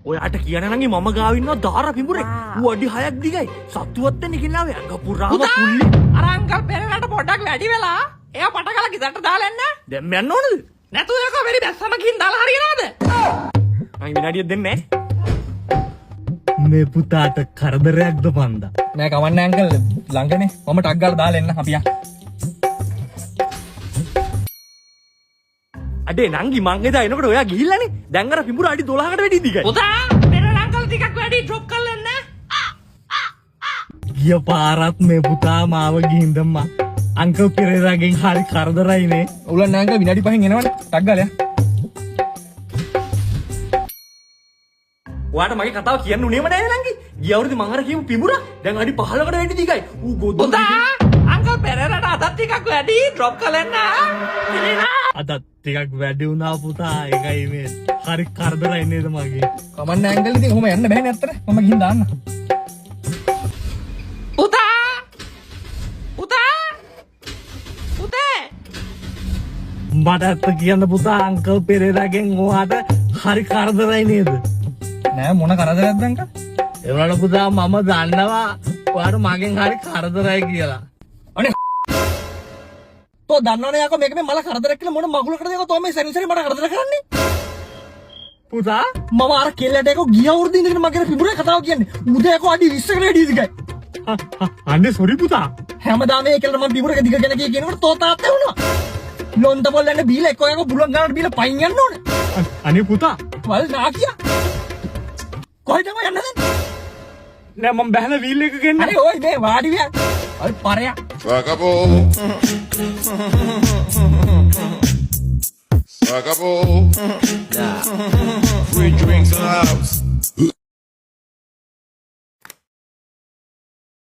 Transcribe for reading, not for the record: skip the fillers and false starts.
ඔයාට කියන නංගි මම ගාව ඉන්නවා දාර පිඹුරේ. ඌ අඩි 6ක් දිගයි. සතුවත් වෙන්න කිනාවේ අඟ පුරාම පුල්ලි. අර අංකල් පෙරේරාට පොඩ්ඩක් වැඩි වෙලා එයා පටකලා ගෙදරට දාලා එන්න. දැන් යන්න ඕනද? නැතුව ඒක වෙරි බැස්සම ගිහින් දාලා හරියනවද? මං විනාඩියක් දෙන්නේ මේ පුතාට කරදරයක්ද පන්දා. නෑ කවන්නේ අංකල් ළඟනේ මම ටක් ගාලා දාලා එන්න අපි අඩේ නංගි මං එදා එනකොට ඔයා ගිහිල්ලානේ. දැන් අර පිඹුර අඩි 12කට වැඩි දිගයි. පුතා පෙරේරා අංකල් ටිකක් වැඩි ඩ්‍රොප් කරලා එන්න. ගිය පාරත් මේ පුතා මාව ගිහින් දැම්මා. අංකල් පෙරේරාගෙන් හරි කරදරයිනේ. උලන් අංකල් විනාඩි 5න් එනවනේ ටක් ගාලා යා. ඔයාට මගේ කතාව කියන්න උනේම නෑනේ නංගි. ගිය අවුරුද්දේ මං අර කියපු පිඹුර දැන් අඩි 15කට වැඩි දිගයි. ඌ ගොඩ පුතා අංකල් පෙරේරාට අදත් ටිකක් වැඩි ඩ්‍රොප් කරලා එන්න. අදත් ටිකක් වැඩි වුණා පුතා. ඒකයි මේ හරි කරදරයි නේද මගේ. කමන්නේ අංකල් ඉතින් කොහොම යන්න බෑනේ අත්තට. මම ගිහින් දාන්න. පුතා පුතා පුතේ මට ඇත්ත කියන්න පුතා අංකල් පෙරේරාගෙන් ඔයාට හරි කරදරයි නේද? නෑ මොන කරදරයක්ද අංකල්? ඒ වුණාට පුතා මම දන්නවා ඔයාට මගෙන් හරි කරදරයි කියලා. අනේ තෝ දන්නවනේ යකෝ මේක මේ මල කරදරයක් කියලා මොන මගුලකටද යකෝ තෝ මේ සැරිසරි මට කරදර කරන්නේ? පුතා මම අර කෙල්ලට යකෝ ගිය අවුරුද්දේ ඉඳගෙන මගේ පිඹුරේ කතාව කියන්නේ. උදේ යකෝ අඩි 20කට වැඩි දිගයි. අනේ සෝරි පුතා. හැමදාම මේ කෙල්ලට මම පිඹුරේ දිග ගැන කියනකොට තෝ තාත්තා වුණා. ලොන්ද පොල්ලන්නේ බීලා එක්ක යකෝ බුලන් ගන්නට බීලා පයින් යන්න ඕනේ. අනේ පුතා වල් නාකියා. කොහෙද යන්නද? නෑ මම බහන වීල් එක ගෙන්න. අනේ ඔය මේ වාඩි වියන්. අය පරයා. Vagabundo. Vagabundo. Free drinks in the house.